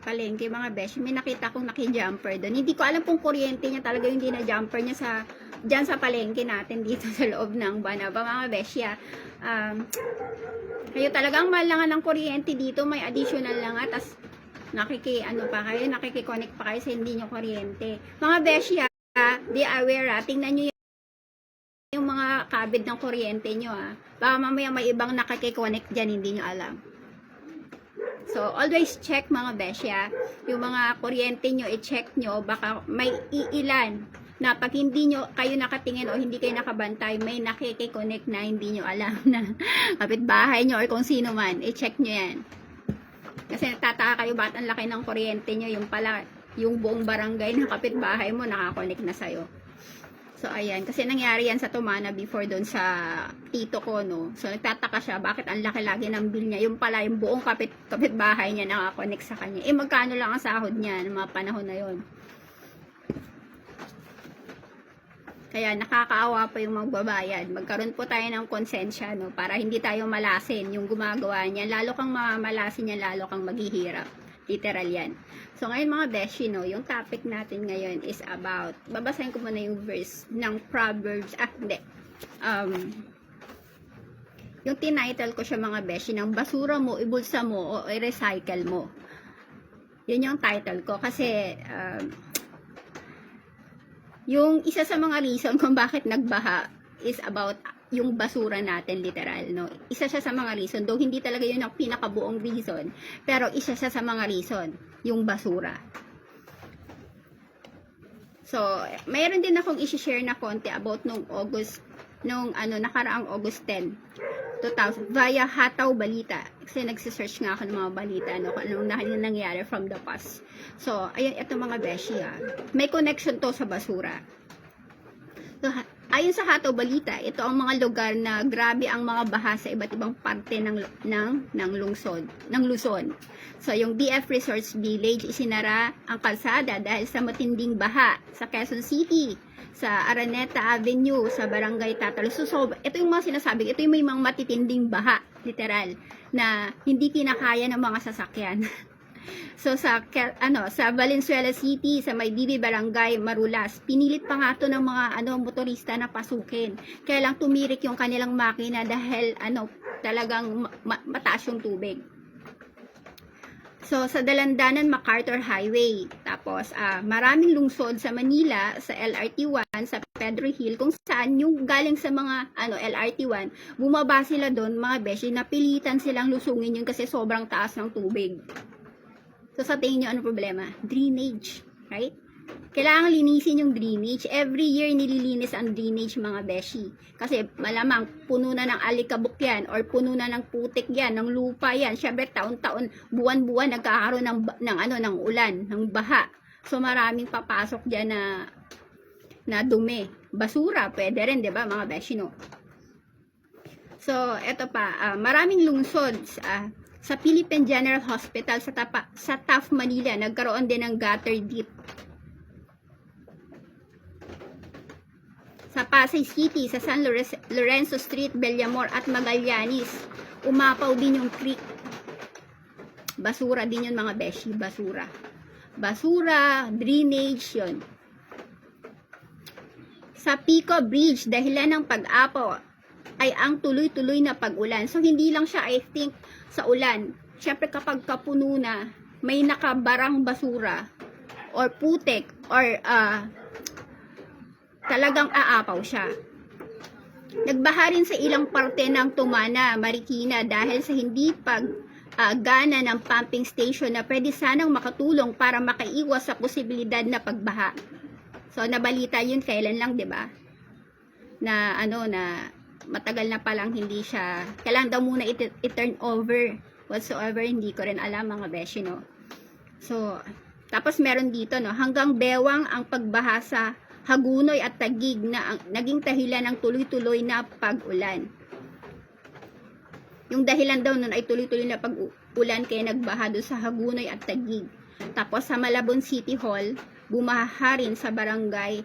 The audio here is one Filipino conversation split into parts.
palengke mga beshi, may nakita kong naki-jumper doon. Hindi ko alam kung kuryente niya talaga yung dina-jumper niya dyan sa palengke natin dito sa loob ng Banaba mga beshi. Kayo talagang mahal lang ng kuryente dito, may additional lang tas nakiki-connect pa kayo sa hindi nyo kuryente. Mga beshi, be aware tingnan nyo yung mga kabid ng kuryente nyo baka mamaya may ibang nakiki-connect dyan, hindi nyo alam. So, always check mga beshi, yung mga kuryente nyo, i-check nyo, baka may iilan na pag hindi nyo kayo nakatingin o hindi kayo nakabantay, may nakiki-connect na hindi nyo alam na kapitbahay nyo or kung sino man, i-check nyo yan. Kasi natataka kayo bakit ang laki ng kuryente nyo, yung pala, yung buong barangay na kapitbahay mo, nakakonect na sa'yo. So, ayan. Kasi nangyari yan sa Tumana before doon sa tito ko, no. So, nagtataka siya, bakit ang laki lagi ng bill niya. Yung pala, yung buong kapitbahay niya nakakonect sa kanya. Magkano lang ang sahod niya ng mga panahon na yon. Kaya, nakakaawa pa yung magbabayad. Magkaroon po tayo ng konsensya, no, para hindi tayo malasin yung gumagawa niya. Lalo kang mamalasin niya, lalo kang maghihirap. Literal yan. So, ngayon mga beshi, no, yung topic natin ngayon is about, babasahin ko muna yung verse ng Proverbs, yung tinitle ko siya mga beshi, ng basura mo, ibulsa mo, o i-recycle mo. Yun yung title ko, kasi, yung isa sa mga reason kung bakit nagbaha is about yung basura natin, literal, no? Isa siya sa mga reason, though hindi talaga yun ang pinakabuong reason, pero isa siya sa mga reason, yung basura. So, mayroon din akong i-share na konti about nung nakaraang August 10, 2000, via Hataw Balita. Kasi nagsisearch nga ako ng mga balita, no, kung anong nangyari from the past. So, ayun, ito mga beshi, may connection to sa basura. So, ayon sa Hataw Balita, ito ang mga lugar na grabe ang mga baha sa iba't ibang parte ng Luzon. So, yung DF Resorts Village, isinara ang kalsada dahil sa matinding baha sa Quezon City, sa Araneta Avenue, sa Barangay Tatalo. So, ito yung mga sinasabi, ito yung may mga matitinding baha, literal, na hindi kinakaya ng mga sasakyan. So, sa Valenzuela City, sa Maybibi Barangay, Marulas, pinilit pa nga ito ng mga motorista na pasukin. Kaya lang tumirik yung kanilang makina dahil talagang mataas yung tubig. So, sa Dalandanan, MacArthur Highway. Tapos, maraming lungsod sa Manila, sa LRT1, sa Pedro Hill, kung saan yung galing sa mga LRT1, bumaba sila doon, mga beshi, napilitan silang lusungin yun kasi sobrang taas ng tubig. So, sa tingin nyo, ano problema? Drainage, right? Kailangan linisin yung drainage. Every year, nililinis ang drainage, mga beshi. Kasi, malamang, puno na ng alikabok yan, or puno na ng putik yan, ng lupa yan. Siyempre, taon-taon, buwan-buwan, nagkakaroon ng ulan, ng baha. So, maraming papasok dyan na dumi. Basura, pwede rin, di ba, mga beshi, no? So, eto pa, maraming lungsod, sa Philippine General Hospital sa Taft, Manila, nagkaroon din ng gutter deep. Sa Pasay City, sa San Lorenzo Street, Bellamor at Magallanes, umapaw din yung creek. Basura din yun, mga beshi, basura. Basura, drainage, yun. Sa Pico Bridge, dahilan ng pag-apaw ay ang tuloy-tuloy na pag-ulan. So, hindi lang siya, I think, sa ulan. Siyempre, kapag kapuno na, may nakabarang basura, or putik, or talagang aapaw siya. Nagbaha rin sa ilang parte ng Tumana, Marikina, dahil sa hindi gana ng pumping station na pwede sanang makatulong para makaiwas sa posibilidad na pagbaha. So, nabalita yun kailan lang, 'di ba? Na matagal na palang hindi siya, kailangan daw muna i-turn over whatsoever, hindi ko rin alam, mga beshi, no? So, tapos meron dito, no, hanggang bewang ang pagbaha sa Hagunoy at Taguig na naging dahilan ng tuloy-tuloy na pag-ulan. Yung dahilan daw nun ay tuloy-tuloy na pag-ulan kaya nagbaha doon sa Hagunoy at Taguig. Tapos sa Malabon City Hall, bumaha rin sa Barangay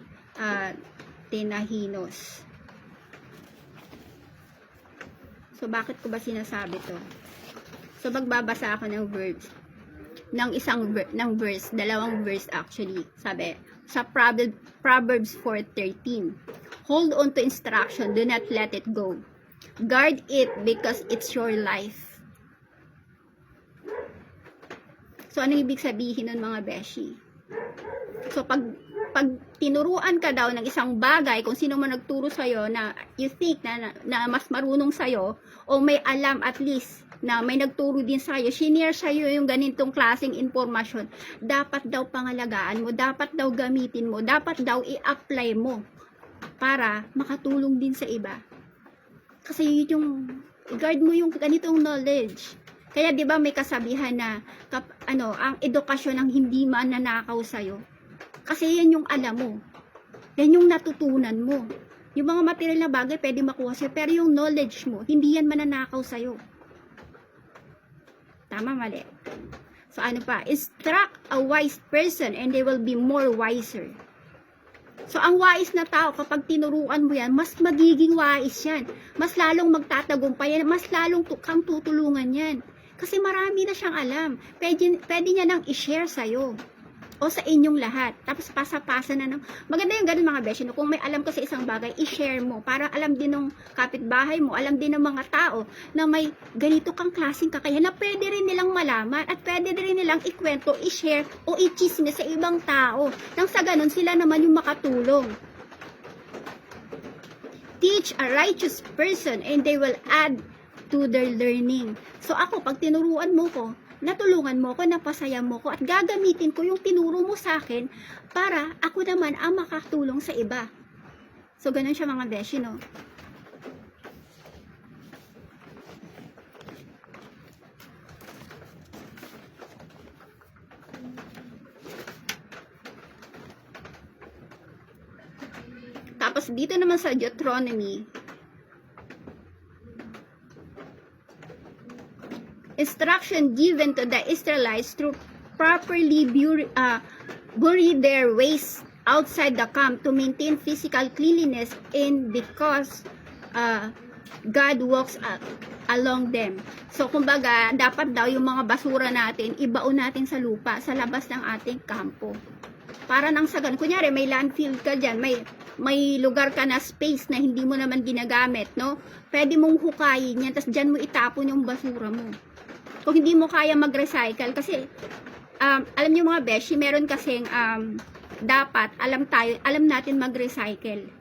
Tenahinos. So, bakit ko ba sinasabi to? So, magbabasa ako ng verbs. ng ng verse, dalawang verse actually. Sabi, sa Proverbs 4:13. Hold on to instruction, do not let it go. Guard it because it's your life. So, ano ibig sabihin nun mga beshi? So, pag tinuruan ka daw ng isang bagay, kung sino man nagturo sa'yo na you think na mas marunong sa'yo, o may alam at least na may nagturo din sa'yo, shinare sa'yo yung ganitong klaseng informasyon, dapat daw pangalagaan mo, dapat daw gamitin mo, dapat daw i-apply mo para makatulong din sa iba. Kasi yung guard mo yung ganitong knowledge. Kaya 'di ba may kasabihan na ang edukasyon ang hindi mananakaw sa iyo. Kasi yan yung alam mo. Yan yung natutunan mo. Yung mga material na bagay pwede makuha sa'yo, pero yung knowledge mo, hindi yan mananakaw sa iyo. Tama, mali. So ano pa? Instruct a wise person and they will be more wiser. So, ang wais na tao, kapag tinuruan mo yan, mas magiging wais yan. Mas lalong magtatagumpay yan. Mas lalong kang tutulungan yan. Kasi marami na siyang alam. Pwede niya nang i-share sa'yo. O sa inyong lahat. Tapos pasa-pasa na. Maganda yung ganun mga beshi. No? Kung may alam ka sa isang bagay, i-share mo. Para alam din ng kapitbahay mo, alam din ng mga tao na may ganito kang klaseng kakayahan na pwede rin nilang malaman at pwede rin nilang ikwento, i-share o i-chismis sa ibang tao. Nang sa ganun, sila naman yung makatulong. Teach a righteous person and they will add to their learning. So ako, pag tinuruan mo ko, natulungan mo ko, napasaya mo ko, at gagamitin ko yung tinuro mo sa akin para ako naman ang makatulong sa iba. So, ganun siya mga beshi, no? Tapos, dito naman sa Deuteronomy, instruction given to the Israelites to properly bury their waste outside the camp to maintain physical cleanliness and because God walks along them. So, kumbaga, dapat daw yung mga basura natin, ibaon natin sa lupa, sa labas ng ating kampo. Para nang sa ganun, kunyari, may landfill ka dyan, may lugar ka na space na hindi mo naman ginagamit, no? Pwede mong hukayin yan, tapos dyan mo itapon yung basura mo. Kung hindi mo kaya mag-recycle, kasi, alam niyo mga beshi, meron kasing, dapat, alam natin mag-recycle.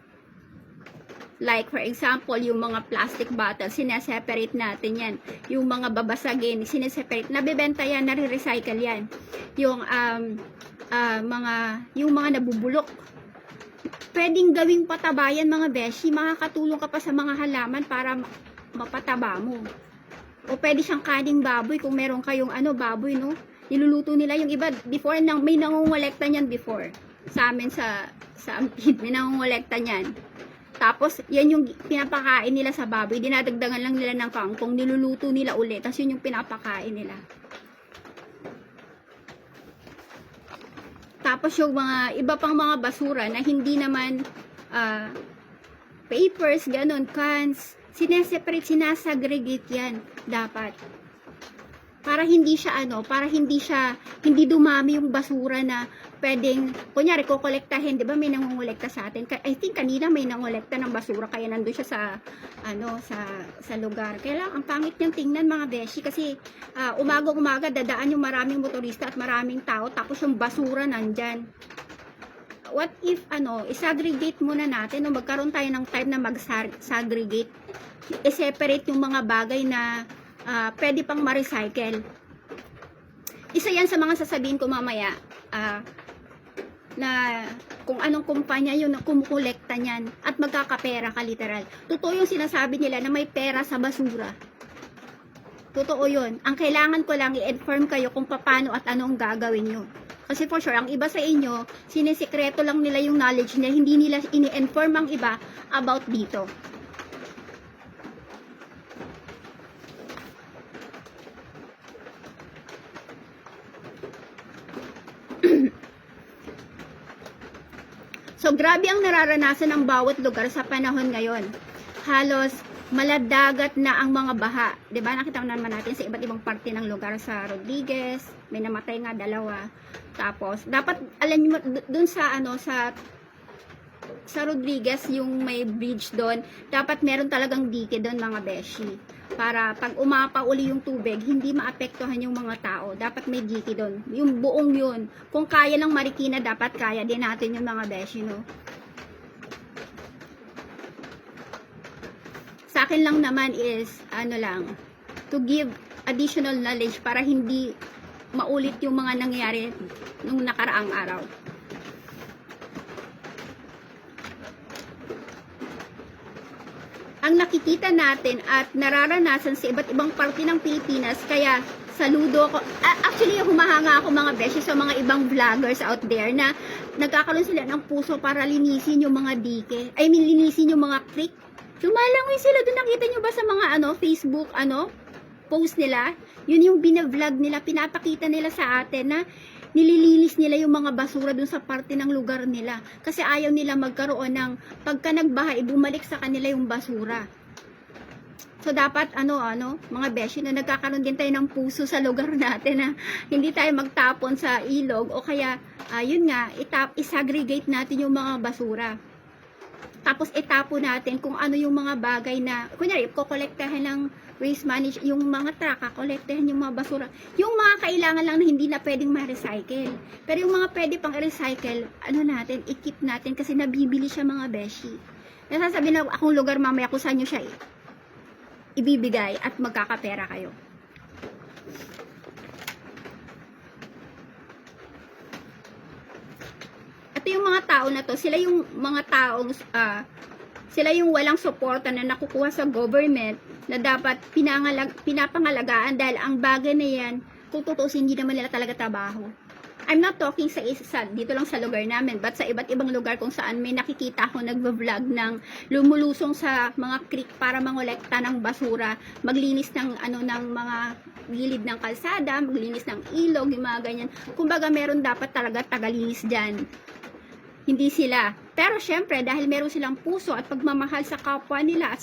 Like, for example, yung mga plastic bottles, sineseparate natin yan. Yung mga babasagin, sineseparate, nabibenta yan, nare-recycle yan. Yung, yung mga nabubulok, pwedeng gawing patabayan mga beshi, makakatulong ka pa sa mga halaman para mapataba mo. O pwede siyang kaning baboy kung meron kayong baboy, no? Niluluto nila yung iba. Before, may nangungolekta niyan before. Sa amin sa Ampid, may nangungolekta niyan. Tapos, yan yung pinapakain nila sa baboy. Dinadagdagan lang nila ng kangkong. Niluluto nila ulit. Tapos yun yung pinapakain nila. Tapos yung mga iba pang mga basura na hindi naman papers, ganun, cans, sineseparate, sinasagregate yan dapat. Para hindi siya hindi dumami yung basura na pwedeng, kunyari, kokolektahin, di ba may nangongolekta sa atin? I think kanina may nangolekta ng basura, kaya nandun siya sa lugar. Kaya lang, ang pangit niyang tingnan mga beshi, kasi umaga-umaga dadaan yung maraming motorista at maraming tao, tapos yung basura nandyan. What if, isagregate muna natin, o magkaroon tayo ng time na mag-segregate, i-separate yung mga bagay na pwede pang ma-recycle. Isa yan sa mga sasabihin ko mamaya, na kung anong kumpanya yun na kumukolekta niyan at magkakapera ka literal. Totoo yung sinasabi nila na may pera sa basura. Totoo yun. Ang kailangan ko lang i-inform kayo kung paano at anong gagawin nyo. Kasi for sure, ang iba sa inyo, sinisikreto lang nila yung knowledge nila, hindi nila ini-inform ang iba about dito. So, grabe ang nararanasan ng bawat lugar sa panahon ngayon. Halos maladagat na ang mga baha. 'Di ba? Nakita naman natin sa iba't ibang parte ng lugar sa Rodriguez, may namatay nga 2. Tapos dapat alam niyo doon sa sa Rodriguez, yung may bridge doon, dapat meron talagang dike doon mga beshi. Para pag umapa uli yung tubig, hindi maapektuhan yung mga tao. Dapat may dike doon. Yung buong yun. Kung kaya ng Marikina, dapat kaya din natin yung mga beshi, no? Sa akin lang naman is, to give additional knowledge para hindi maulit yung mga nangyari nung nakaraang araw. Ang nakikita natin at nararanasan sa iba't ibang parte ng Pilipinas, kaya saludo ko. Actually, humahanga ako mga beshi sa mga ibang vloggers out there na nagkakaroon sila ng puso para linisin yung mga dike. Linisin yung mga creek. Lumalangoy sila doon. Nakita nyo ba sa mga Facebook post nila? Yun yung binavlog nila, pinapakita nila sa atin na nililinis nila yung mga basura dun sa parte ng lugar nila. Kasi ayaw nila magkaroon ng pagka nagbaha, bumalik sa kanila yung basura. So, dapat, mga beshi, na nagkakaroon din tayo ng puso sa lugar natin na hindi tayo magtapon sa ilog o kaya, yun nga, isagregate natin yung mga basura. Tapos, itapo natin kung ano yung mga bagay na, kunyari, kukolektahan ng waste management, yung mga truck, kolektahan yung mga basura. Yung mga kailangan lang na hindi na pwedeng ma-recycle. Pero yung mga pwede pang i-recycle, natin, i-keep natin kasi nabibili siya mga beshi. Nasasabi na akong lugar mamaya kung saan nyo siya ibibigay at magkakapera kayo. Ito yung mga tao na to, sila yung mga taong, sila yung walang suporta na nakukuha sa government na dapat pinapangalagaan dahil ang bagay na yan, kung tutusin, hindi naman nila talaga trabaho. I'm not talking sa dito lang sa lugar namin, but sa iba't ibang lugar kung saan may nakikita ako nagvo-vlog ng lumulusong sa mga creek para mangolekta ng basura, maglinis ng ng mga gilid ng kalsada, maglinis ng ilog, yung mga ganyan. Kumbaga meron dapat talaga tagalinis diyan. Hindi sila. Pero syempre, dahil meron silang puso at pagmamahal sa kapwa nila at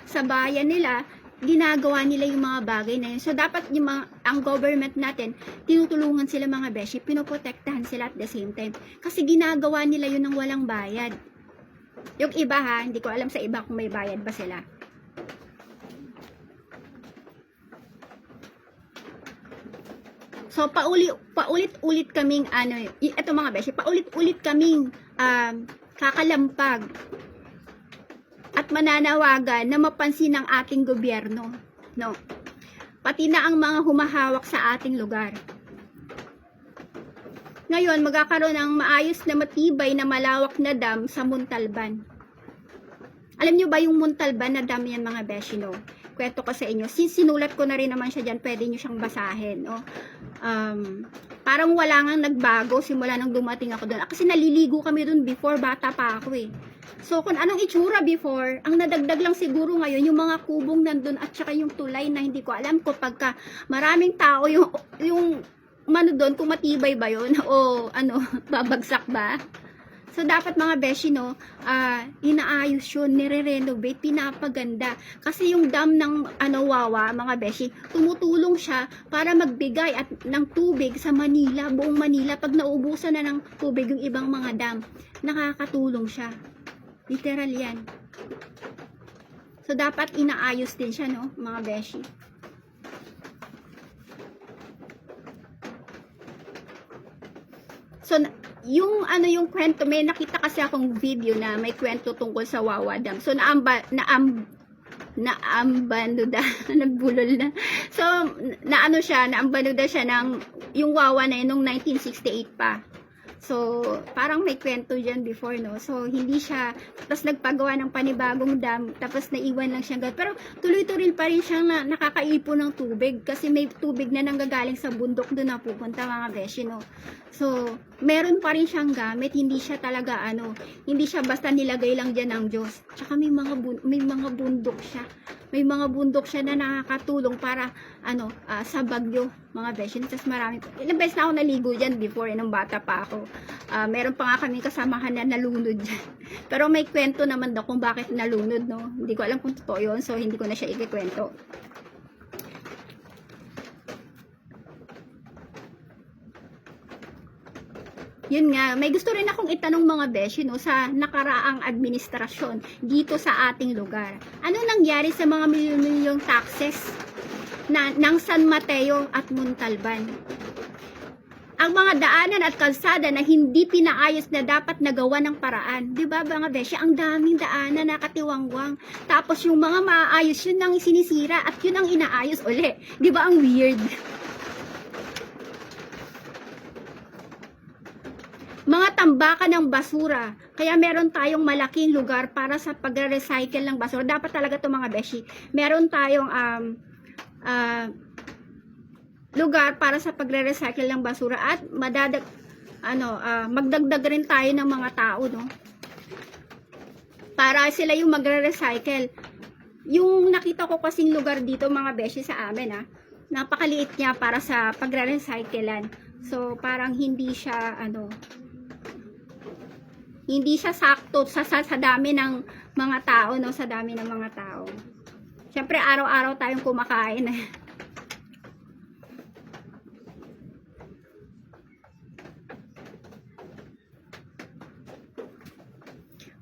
sa bayan nila, ginagawa nila yung mga bagay na yun. So, dapat ang government natin, tinutulungan sila mga beshi, pinoprotektahan sila at the same time. Kasi ginagawa nila yun ng walang bayad. Yung iba hindi ko alam sa iba kung may bayad ba sila. So, paulit-ulit kaming, ito mga beshi, paulit-ulit kaming kakalampag at mananawagan na mapansin ng ating gobyerno, no? Pati na ang mga humahawak sa ating lugar. Ngayon, magkakaroon ng maayos na matibay na malawak na dam sa Montalban. Alam nyo ba yung Montalban na dam yan mga beshi, no? Kwento ko sa inyo. Sinulat ko na rin naman siya dyan. Pwede nyo siyang basahin, no? Parang wala nga nagbago simula nang dumating ako doon. Kasi naliligo kami doon before, bata pa ako eh. So, kung anong itsura before, ang nadagdag lang siguro ngayon, yung mga kubong nandun at saka yung tulay na hindi ko alam ko pagka maraming tao yung doon, kung matibay ba yun o babagsak ba. So, dapat mga beshi, no, inaayos yun, nire-renovate, pinapaganda. Kasi yung dam ng Wawa, mga beshi, tumutulong siya para magbigay ng tubig sa Manila, buong Manila. Pag naubusan na ng tubig yung ibang mga dam, nakakatulong siya. Literal yan. So, dapat inaayos din siya, no, mga beshi. So, yung kwento, may nakita kasi akong video na may kwento tungkol sa Wawa Dam. So, naambanuda, nagbulol na. So, naambanuda siya ng, yung Wawa na yun, nung 1968 pa. So, parang may kwento dyan before, no? So, hindi siya, tapos nagpagawa ng panibagong dam, tapos naiwan lang siya. Pero, tuloy-tuloy pa rin siyang nakakaipon ng tubig, kasi may tubig na nanggagaling sa bundok doon na pupunta, mga beshi, no? So, meron pa rin siyang gamit, hindi siya talaga, hindi siya basta nilagay lang dyan ng Diyos. Tsaka may mga bundok siya. May mga bundok siya na nakakatulong para, sa bagyo, mga beshi. Tapos marami, ilang beses na ako naligo dyan before, nung bata pa ako. Meron pa nga kami kasamahan na nalunod dyan. Pero may kwento naman daw kung bakit nalunod, no? Hindi ko alam kung totoo yun, so hindi ko na siya ikikwento. Yun nga, may gusto rin akong itanong mga beshi, no, sa nakaraang administrasyon dito sa ating lugar. Ano nangyari sa mga milyon-milyong taxes ng San Mateo at Montalban? Ang mga daanan at kalsada na hindi pinaayos na dapat nagawa ng paraan. Di ba mga beshi, ang daming daanan nakatiwangwang. Tapos yung mga maayos, yun ang sinisira at yun ang inaayos uli. Di ba ang weird? Mga tambakan ng basura. Kaya meron tayong malaking lugar para sa pagre-recycle ng basura. Dapat talaga to mga beshi. Meron tayong lugar para sa pagre-recycle ng basura at magdagdag rin tayo ng mga tao, no? Para sila yung magre-recycle. Yung nakita ko kasing lugar dito mga beshi sa amin, napakaliit niya para sa pagre-recyclean. So parang hindi siya hindi siya sakto sa dami ng mga tao, no? Sa dami ng mga tao. Siyempre araw-araw tayong kumakain.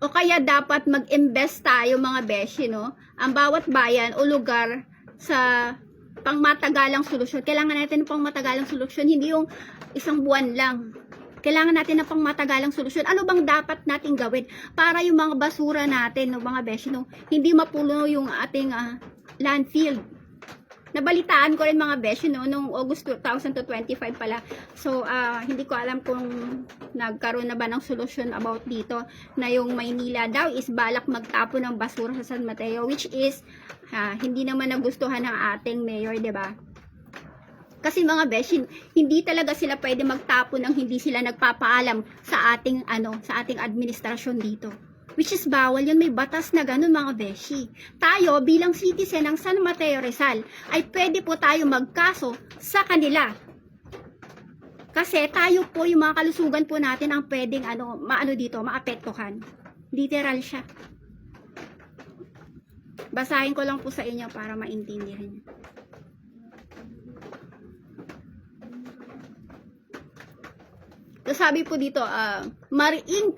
O kaya dapat mag-invest tayo mga beshi, no? Ang bawat bayan o lugar sa pangmatagalang solusyon. Kailangan natin ng pangmatagalang solusyon, hindi yung isang buwan lang. Kailangan natin ng pangmatagalang solusyon. Ano bang dapat natin gawin para yung mga basura natin, no, mga beshi, no, hindi mapuno yung ating landfill. Nabalitaan ko rin mga beshi, no, noong August 2025 pala. So, hindi ko alam kung nagkaroon na ba ng solusyon about dito na yung Maynila daw is balak magtapon ng basura sa San Mateo, which is hindi naman nagustuhan ng ating mayor, 'di ba? Kasi mga beshi, hindi talaga sila pwede magtapon ng hindi sila nagpapaalam sa ating sa ating administrasyon dito. Which is bawal yun, may batas na ganun mga beshi. Tayo bilang citizen ng San Mateo Rizal ay pwede po tayo magkaso sa kanila. Kasi tayo po yung mga kalusugan po natin ang pwedeng maapektuhan. Literal siya. Basahin ko lang po sa inyo para maintindihan niyo. So, sabi po dito, mariing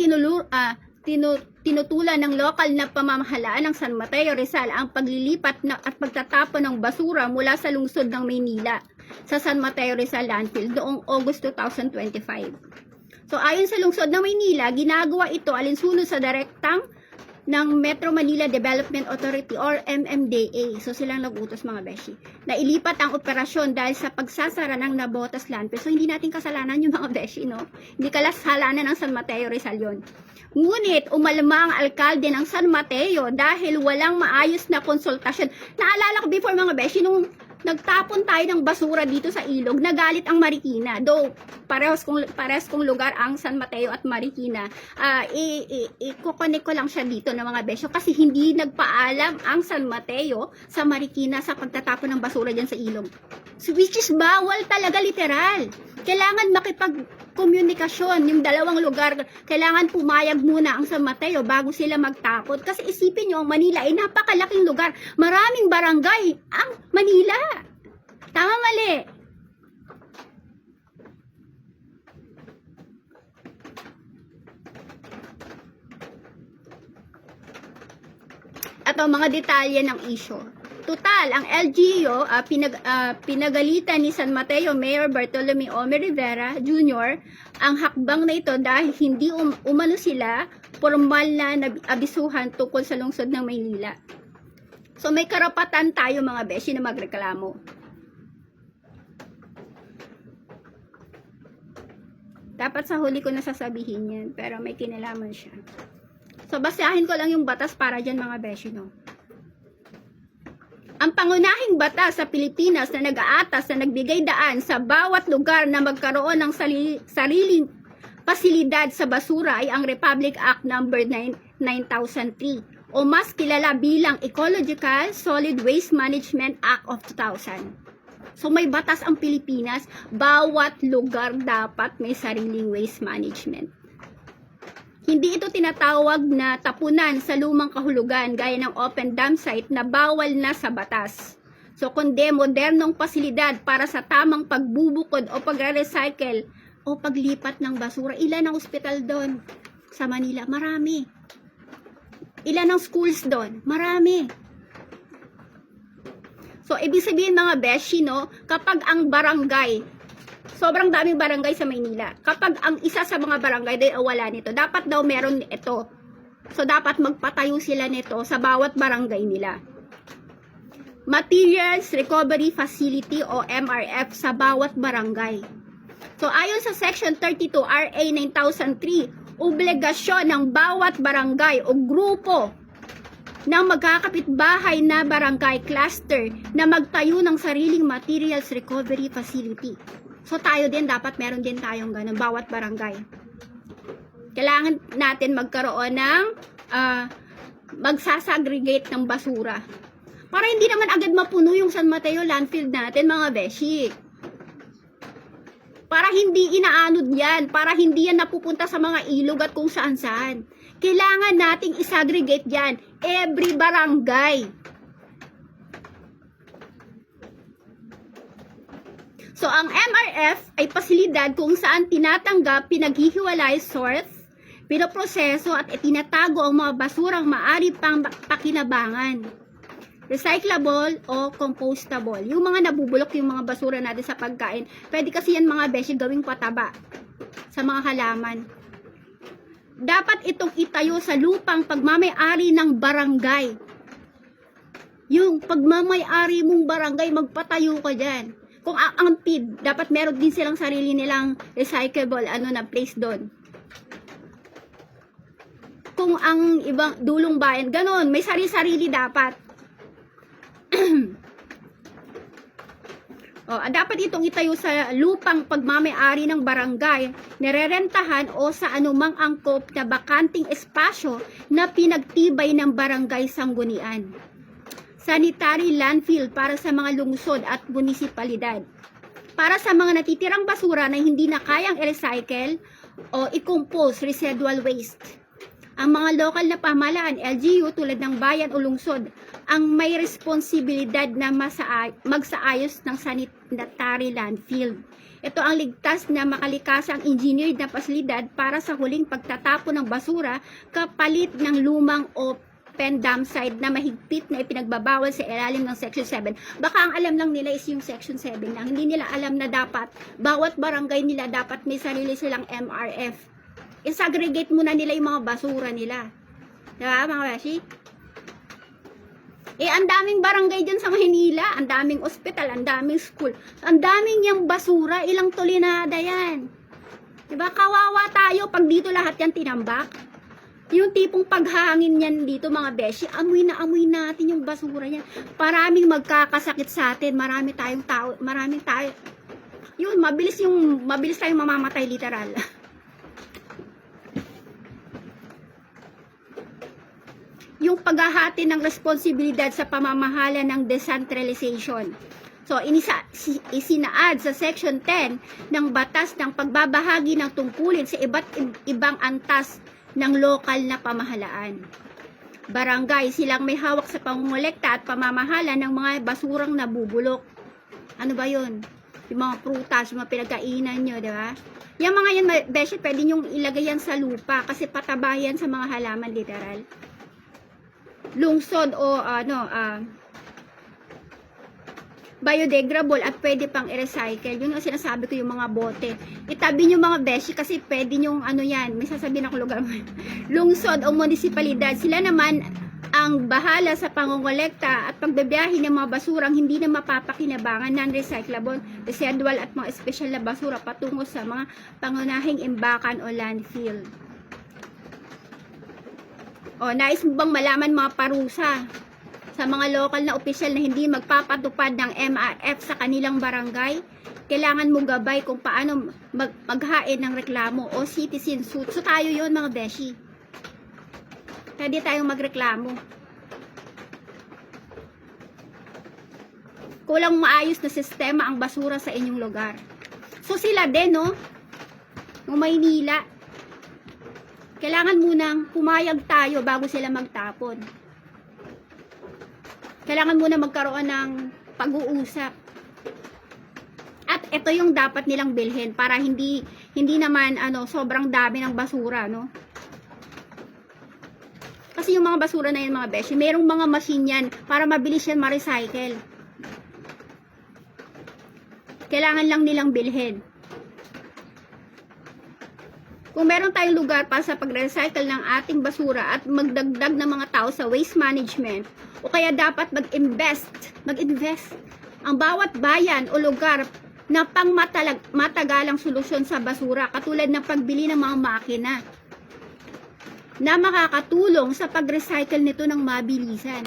tinutulan ng lokal na pamamahalaan ng San Mateo Rizal ang paglilipat at pagtatapon ng basura mula sa lungsod ng Maynila sa San Mateo Rizal landfill noong August 2025. So ayon sa lungsod ng Maynila, ginagawa ito alinsunod sa direktang ng Metro Manila Development Authority or MMDA. So silang nag-utos mga beshi na ilipat ang operasyon dahil sa pagsasara ng Nabotas landfill. So hindi natin kasalanan yung mga beshi, no? Hindi kasalanan ng San Mateo Rizal yun. Ngunit umalma ang alkalde ng San Mateo dahil walang maayos na konsultasyon. Naalala ko before mga beshi, nung nagtapon tayo ng basura dito sa ilog, nagalit ang Marikina. Though parehas kong lugar ang San Mateo at Marikina. I-connect ko lang siya dito ng mga besyo kasi hindi nagpaalam ang San Mateo sa Marikina sa pagtatapon ng basura dyan sa ilog. So, which is bawal talaga, literal. Kailangan makipag-komunikasyon yung dalawang lugar. Kailangan pumayag muna ang San Mateo bago sila magtapon. Kasi isipin nyo, ang Manila ay napakalaking lugar. Maraming barangay ang Manila. Tama, mali. At ang mga detalye ng issue. Total, ang LGU pinagalitan ni San Mateo Mayor Bartolome Ome Rivera Jr. ang hakbang na ito dahil hindi umano sila formal na abisuhan tungkol sa lungsod ng Maynila. So may karapatan tayo mga beshi na magreklamo. Dapat sa huli ko nasasabihin yan, pero may kinalaman siya. So basahin ko lang yung batas para dyan mga beshi, no? Ang pangunahing batas sa Pilipinas na nag-aatas na nagbigay daan sa bawat lugar na magkaroon ng sariling pasilidad sa basura ay ang Republic Act No. 9003 o mas kilala bilang Ecological Solid Waste Management Act of 2000. So may batas ang Pilipinas, bawat lugar dapat may sariling waste management. Hindi ito tinatawag na tapunan sa lumang kahulugan gaya ng open dump site na bawal na sa batas. So, kundi modernong pasilidad para sa tamang pagbubukod o pagre-recycle o paglipat ng basura. Ilan ang ospital doon sa Manila? Marami. Ilan ang schools doon? Marami. So, ibig sabihin mga beshi, no, kapag ang barangay, sobrang daming barangay sa Maynila, kapag ang isa sa mga barangay ay wala nito, dapat daw meron ito. So, dapat magpatayo sila nito sa bawat barangay nila. Materials Recovery Facility o MRF sa bawat barangay. So, ayon sa Section 32 RA 9003, obligasyon ng bawat barangay o grupo ng magkakapitbahay na barangay cluster na magtayo ng sariling Materials Recovery Facility. So, tayo din, dapat meron din tayong ganun, bawat barangay. Kailangan natin magkaroon ng magsasagregate ng basura. Para hindi naman agad mapuno yung San Mateo landfill natin, mga beshi. Para hindi inaanod yan, para hindi yan napupunta sa mga ilog at kung saan-saan. Kailangan nating isagregate yan, every barangay. So, ang MRF ay pasilidad kung saan tinatanggap, pinaghihiwalay, sort, pinoproseso at itinatago ang mga basurang maaari pang pakinabangan. Recyclable o compostable. Yung mga nabubulok, yung mga basura natin sa pagkain, pwede kasi yan mga beshi gawing pataba sa mga halaman. Dapat itong itayo sa lupang pagmamay-ari ng barangay. Yung pagmamay-ari mong barangay, magpatayo ka dyan. Kung ang PID, dapat meron din silang sarili nilang recyclable na place doon. Kung ang ibang dulong bayan, ganun, may sarili-sarili dapat. Dapat itong itayo sa lupang pagmamay-ari ng barangay, nirerentahan o sa anumang angkop na bakanting espasyo na pinagtibay ng barangay sanggunian. Sanitary landfill para sa mga lungsod at munisipalidad. Para sa mga natitirang basura na hindi na kayang i-recycle o i-compose residual waste. Ang mga lokal na pamahalaan, LGU tulad ng bayan o lungsod, ang may responsibilidad na magsaayos ng sanitary landfill. Ito ang ligtas na makalikasang engineered na pasilidad para sa huling pagtatapon ng basura kapalit ng lumang open dump site na mahigpit na ipinagbabawal sa ilalim ng Section 7. Baka ang alam lang nila is yung Section 7 lang. Hindi nila alam na dapat, bawat barangay nila dapat may sarili silang MRF. I-segregate muna nila yung mga basura nila. Diba, mga beshi? Ang daming barangay dyan sa Maynila, ang daming ospital, ang daming school, ang daming yung basura, ilang tulinada yan. Diba, kawawa tayo pag dito lahat yan tinambak. Yung tipong paghangin yan dito, mga beshi, amoy na amoy natin yung basura yan. Maraming magkakasakit sa atin, marami tayong tao, maraming tayo. Yun, mabilis tayong mamamatay literal. Yung paghahati ng responsibilidad sa pamamahala ng decentralization. So, isinaad sa Section 10 ng Batas ng Pagbabahagi ng Tungkulin sa iba't ibang antas ng lokal na pamahalaan. Barangay, silang may hawak sa pangungulekta at pamamahala ng mga basurang nabubulok. Ano ba yun? Yung mga prutas, yung mga pinagkainan nyo, di ba? Yung mga yan, beshi, pwede nyong ilagay yan sa lupa kasi patabayan sa mga halaman, literal. Lungsod o biodegradable at pwede pang i-recycle. Yun yung sinasabi ko, yung mga bote. Itabi nyo mga beshi kasi pwede nyong yan, may sasabihin ako lugar. Lungsod o munisipalidad, sila naman ang bahala sa pangongolekta at pagbabiyahe ng mga basurang hindi na mapapakinabangan, non-recyclable, residual at mga espesyal na basura patungo sa mga pangunahing imbakan o landfill. Nais mo bang malaman mga parusa sa mga lokal na opisyal na hindi magpapatupad ng MRF sa kanilang barangay? Kailangan mo gabay kung paano maghain ng reklamo o citizen suit. So tayo yon mga beshi. Pwede tayong magreklamo. Kulang maayos na sistema ang basura sa inyong lugar. So sila din, no? Yung Maynila, Kailangan munang pumayag tayo bago sila magtapon. Kailangan muna magkaroon ng pag-uusap. At ito yung dapat nilang bilhin para hindi naman sobrang dami ng basura, no? Kasi yung mga basura na yan, mga beshi, merong mga machine yan para mabilis yan ma-recycle. Kailangan lang nilang bilhin. Kung meron tayong lugar para sa pag-recycle ng ating basura at magdagdag ng mga tao sa waste management, o kaya dapat mag-invest ang bawat bayan o lugar na pang matagalang solusyon sa basura, katulad ng pagbili ng mga makina na makakatulong sa pag-recycle nito ng mabilisan.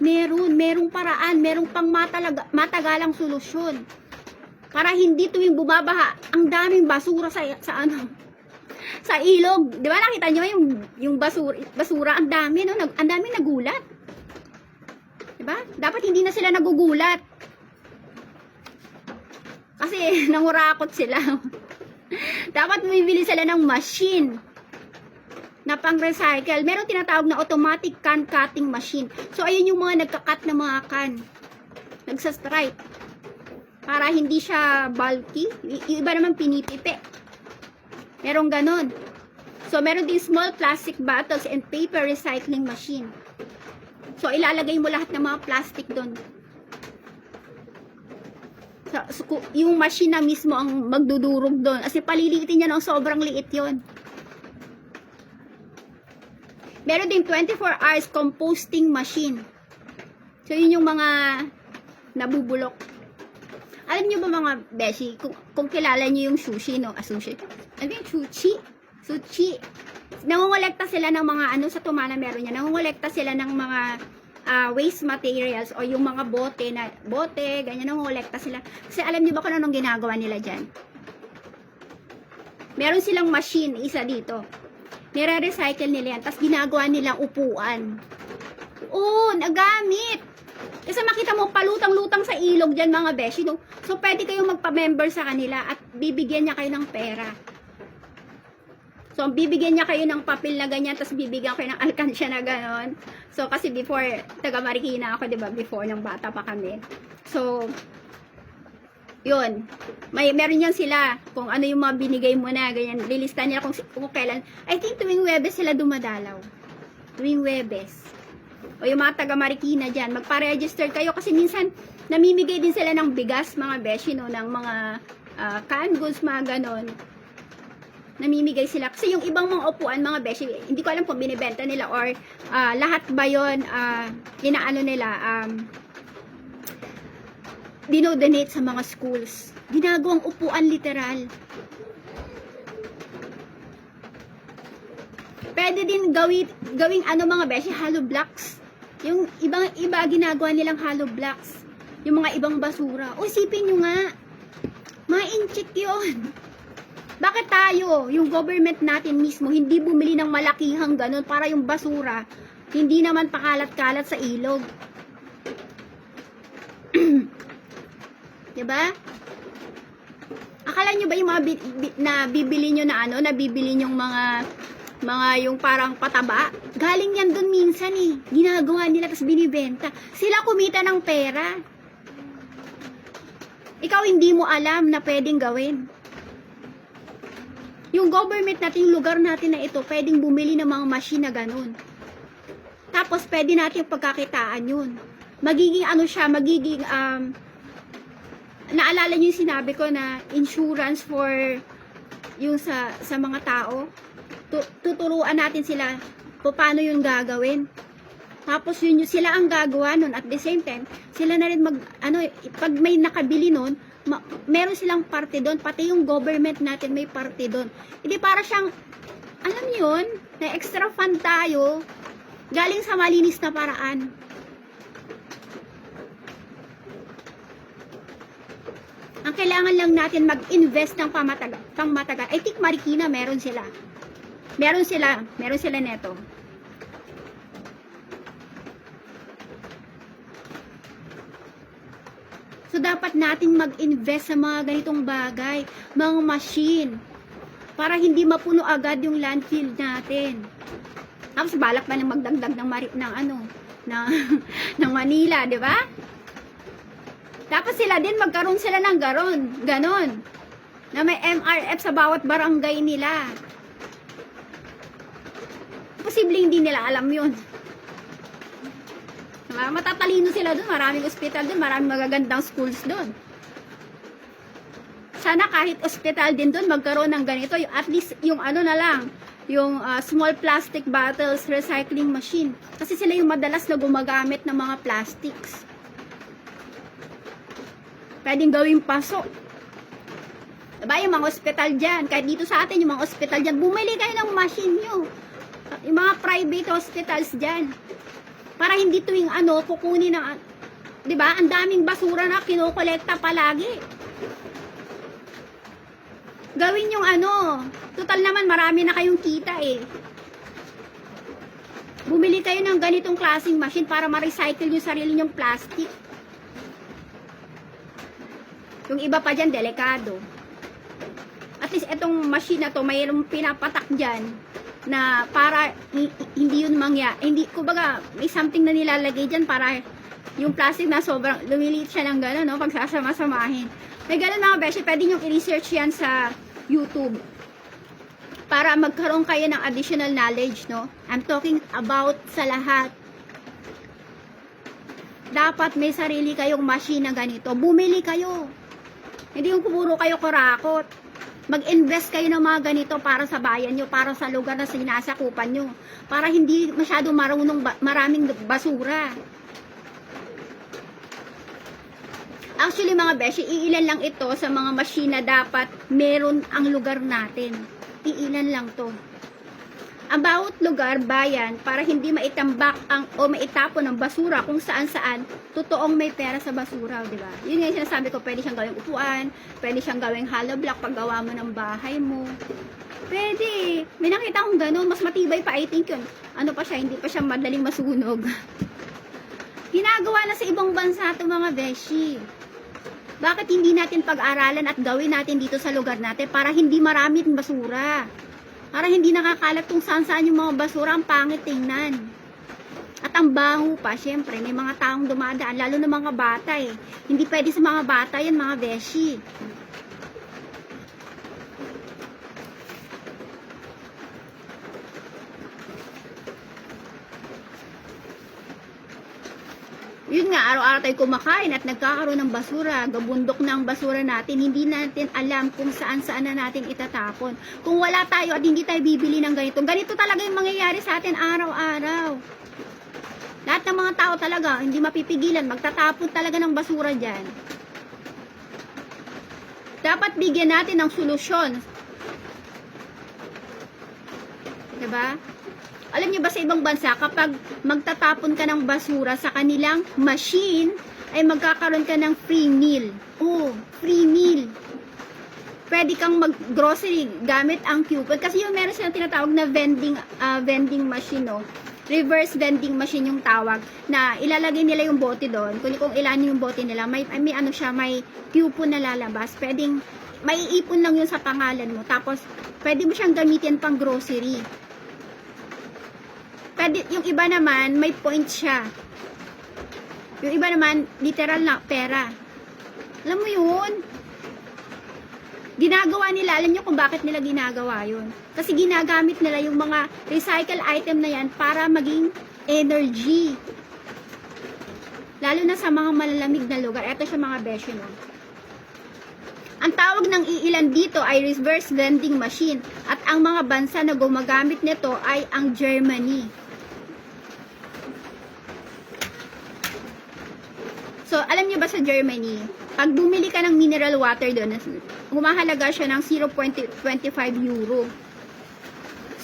Merong paraan, merong pang matagalang solusyon. Para hindi tuwing bumabaha, ang daming basura sa ilog. 'Di ba nakita niyo yung basura, ang dami, no? Ang daming nagulat. 'Di ba? Dapat hindi na sila nagugulat. Kasi nangurakot sila. Dapat bumibili sila ng machine na pang-recycle. Meron tinatawag na automatic can cutting machine. So ayun yung mga nagka-cut na mga can. Nagsa-stripe. Para hindi siya bulky. Yung iba naman pinipipi. Merong ganon. So, meron din small plastic bottles and paper recycling machine. So, ilalagay mo lahat ng mga plastic doon. So, yung machine na mismo ang magdudurog doon. Kasi paliliitin niya ng sobrang liit yon. Meron din 24 hours composting machine. So, yun yung mga nabubulok. Alam niyo ba mga beshi, kung kilala niyo yung sushi, no? Sushi? Ano yung sushi? Nangongolekta sila ng mga, sa Tumana meron niya, nangongolekta sila ng mga waste materials o yung mga bote, ganyan, nangongolekta sila. Kasi alam niyo ba kung anong ginagawa nila dyan? Meron silang machine, isa dito. Nire-recycle nila yan, tapos ginagawa nilang upuan. Oo, nagamit! Kasi makita mo, palutang-lutang sa ilog dyan, mga beshi, no? So, pwede kayong magpa-member sa kanila at bibigyan niya kayo ng pera. So, bibigyan niya kayo ng papel na ganyan, tapos bibigyan kayo ng alkansya na ganon. So, kasi before, taga Marikina ako, diba? Before, ng bata pa kami. So, yun. Meron yan sila, kung ano yung mga binigay mo na, ganyan. Lilista nila kung kailan. I think tuwing Webes sila dumadalaw. Tuwing Webes. O yung mga taga Marikina dyan, magpa-register kayo kasi minsan namimigay din sila ng bigas, mga beshi, no, ng mga canned goods, mga ganon. Namimigay sila. Kasi yung ibang mga upuan, mga beshi, hindi ko alam kung binibenta nila or lahat ba yun, inaano nila, dinodonate sa mga schools. Ginagawang upuan literal. Pwede din gawing mga beshi, hollow blocks. Yung iba ginagawa nilang hollow blocks. Yung mga ibang basura. O, isipin nyo nga. Ma-incheck yun. Bakit tayo, yung government natin mismo, hindi bumili ng malakihang ganun para yung basura, hindi naman pakalat-kalat sa ilog? Diba? Akala nyo ba yung mga bibili nyo na nabibili nyong mga yung parang pataba, galing yan dun minsan eh. Ginagawa nila, tapos binibenta. Sila kumita ng pera. Ikaw hindi mo alam na pwedeng gawin. Yung government natin, yung lugar natin na ito, pwedeng bumili ng mga machine na ganun. Tapos pwede natin yung pagkakitaan yun. Magiging naalala nyo yung sinabi ko na insurance for yung sa mga tao. Tuturuan natin sila kung paano yung gagawin. Tapos yun sila ang gagawa nun. At the same time, sila na rin pag may nakabili nun, meron silang parte doon. Pati yung government natin may parte doon. Hindi para siyang, alam yun, na extra fund tayo, galing sa malinis na paraan. Ang kailangan lang natin mag-invest ng pangmatagal. I think Marikina meron sila. Meron sila neto. So, dapat nating mag-invest sa mga ganitong bagay. Mga machine. para hindi mapuno agad yung landfill natin. Tapos balak pa ng magdagdag ng ng Manila, di ba? Tapos sila din magkaroon sila ng ganon, na may MRF sa bawat barangay nila. Posibleng hindi nila alam yun. Matatalino sila dun, maraming ospital dun, maraming magagandang schools dun. Sana kahit ospital din dun magkaroon ng ganito, at least yung ano na lang, yung small plastic bottles recycling machine. Kasi sila yung madalas na gumagamit ng mga plastics. Pwedeng gawing paso. Diba yung mga ospital dyan, kahit dito sa atin yung mga ospital dyan, bumili kayo ng machine nyo. Yung mga private hospitals dyan. Para hindi tuwing kukunin ng, di ba, ang daming basura na kinokolekta palagi. Gawin yung total naman marami na kayong kita eh. Bumili kayo ng ganitong klaseng machine para ma-recycle yung sarili nyong plastic. Yung iba pa dyan, delikado. At least itong machine na to, mayroong pinapatak dyan na para hindi yun hindi, kumbaga, may something na nilalagay dyan para yung plastic na sobrang lumiliit siya ng gano'n, no? Pag sasama-samahin. May gano'n mga beshi, pwede nyo i-research yan sa YouTube para magkaroon kayo ng additional knowledge, no? I'm talking about sa lahat. Dapat may sarili kayong machine na ganito. Bumili kayo. Hindi yung puro kayo kurakot. Mag-invest kayo ng mga ganito para sa bayan nyo, para sa lugar na sinasakupan nyo, para hindi masyadong maraming basura. Actually mga beshi, iilan lang ito sa mga machine na dapat meron ang lugar natin. Iilan lang to. Ang bawat lugar, bayan, para hindi maitambak o maitapon ng basura kung saan-saan, totoong may pera sa basura, di ba? Yun nga yung sinasabi ko, pwede siyang gawing upuan, pwede siyang gawing hollow block paggawa mo ng bahay mo. Pwede. May nakita akong ganun, mas matibay pa, I think yun. Ano pa siya, hindi pa siya madaling masunog. Ginagawa na sa ibang bansa ito mga beshi. Bakit hindi natin pag-aralan at gawin natin dito sa lugar natin para hindi maraming basura? Para hindi nakakalat kung saan-saan yung mga basura, ang pangit tingnan. At ang baho pa, syempre, may mga taong dumadaan, lalo na mga bata eh. Hindi pwede sa mga bata yan, mga beshi. Yun nga, araw-araw tayo kumakain at nagkakaroon ng basura, gabundok ng basura natin, hindi natin alam kung saan-saan na natin itatapon. Kung wala tayo at hindi tayo bibili ng ganito, ganito talaga yung mangyayari sa atin araw-araw. Lahat ng mga tao talaga, hindi mapipigilan, magtatapon talaga ng basura dyan. Dapat bigyan natin ng solusyon. Diba? Alam niyo ba sa ibang bansa, kapag magtatapon ka ng basura sa kanilang machine, ay magkakaroon ka ng free meal. Oh, free meal. Pwede kang mag-grocery gamit ang coupon. Kasi yung meron silang tinatawag na vending machine, no? Reverse vending machine yung tawag, na ilalagay nila yung bote doon. Kung ilan yung bote nila, may coupon na lalabas. Pwedeng, may ipon lang yun sa pangalan mo. Tapos, pwede mo siyang gamitin pang grocery. Pwede, yung iba naman, may points siya. Yung iba naman, literal na pera. Alam mo yun? Ginagawa nila, alam nyo kung bakit nila ginagawa yun. Kasi ginagamit nila yung mga recycle item na yan para maging energy. Lalo na sa mga malalamig na lugar. Ito siya mga beshi, no? Ang tawag ng iilan dito ay reverse vending machine. At ang mga bansa na gumagamit nito ay ang Germany. So, alam niyo ba sa Germany, pag bumili ka ng mineral water doon, humahalaga siya ng 0.25 euro.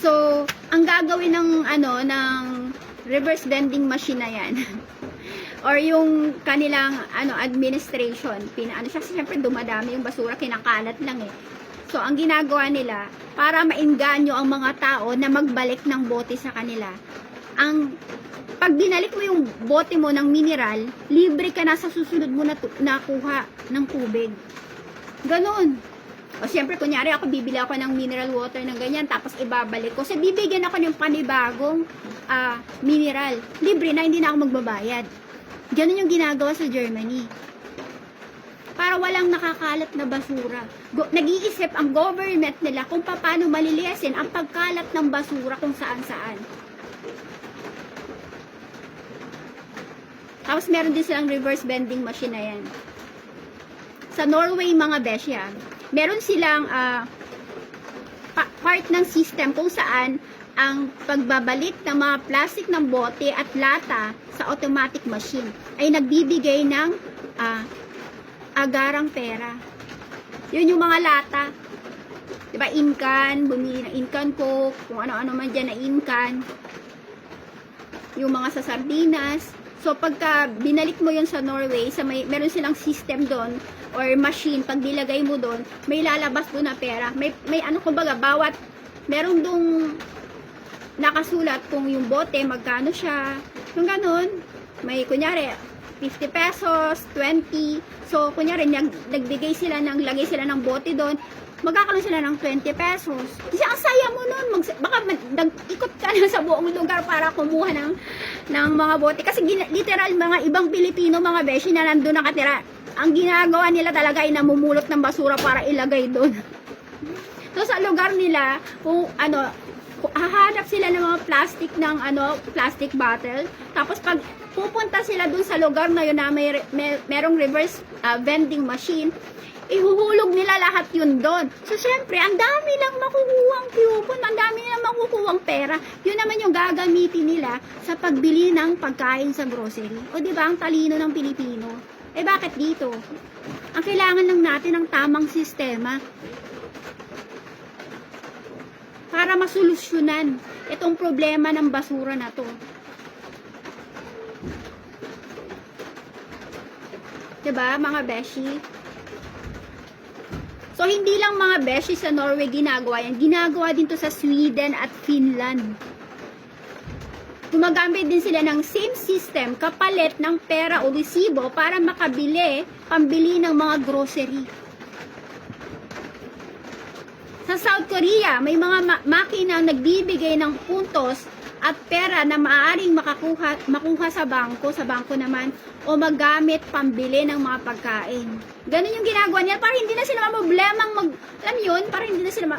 So, ang gagawin ng reverse vending machine na yan, or yung kanilang administration, siya, siyempre dumadami yung basura, kinakalat lang eh. So, ang ginagawa nila, para mainganyo ang mga tao na magbalik ng bote sa kanila, pag binalik mo yung bote mo ng mineral, libre ka na sa susunod mo na nakuha ng tubig. Ganon. O O syempre, kunyari ako, bibili ako ng mineral water ng ganyan, tapos ibabalik ko. So, bibigyan ako ng panibagong mineral. Libre na, hindi na ako magbabayad. Ganun yung ginagawa sa Germany. Para walang nakakalat na basura. Nag-iisip ang government nila kung paano maliliyasin ang pagkalat ng basura kung saan-saan. Tapos meron din silang reverse vending machine na yan. Sa Norway, mga besya, meron silang part ng system kung saan ang pagbabalik ng mga plastic ng bote at lata sa automatic machine ay nagbibigay ng agarang pera. Yun yung mga lata. Diba, incan, bumili ng incan coke, kung ano-ano man dyan na incan. Yung mga sa sardinas. So, pagka binalik mo yun sa Norway, meron silang system doon, or machine, pag nilagay mo doon, may lalabas doon na pera. May ano, kumbaga, meron dong nakasulat kung yung bote, magkano siya. Yung ganun, may, kunyari, 50 pesos, 20. So, kunyari, nagbigay sila lagay sila ng bote doon, magkakaroon sila ng 20 pesos. Kasi ang saya mo nun, baka ikot ka na sa buong lugar para kumuha ng mga bote. Kasi literal, mga ibang Pilipino, mga beshi na nandun nakatira, ang ginagawa nila talaga ay namumulot ng basura para ilagay doon. So, sa lugar nila, kung hahanap sila ng mga plastic bottle, tapos pag pupunta sila dun sa lugar na yun na merong reverse vending machine, ihuhulog nila lahat yun doon. So, syempre, ang dami lang makukuhang coupon, ang dami lang makukuhang pera. Yun naman yung gagamitin nila sa pagbili ng pagkain sa grocery. O, di ba, ang talino ng Pilipino? Eh, bakit dito? Ang kailangan lang natin ng tamang sistema para masolusyonan itong problema ng basura na to. Diba, mga beshi? So, hindi lang mga beshi sa Norway ginagawa yan. Ginagawa din to sa Sweden at Finland. Gumagamit din sila ng same system kapalit ng pera o resibo para pambili ng mga grocery. Sa South Korea, may mga makina nagbibigay ng puntos at pera na maaaring makuha sa bangko naman, o magamit pambili ng mga pagkain. Ganun yung ginagawa niya para hindi na sila para hindi na sila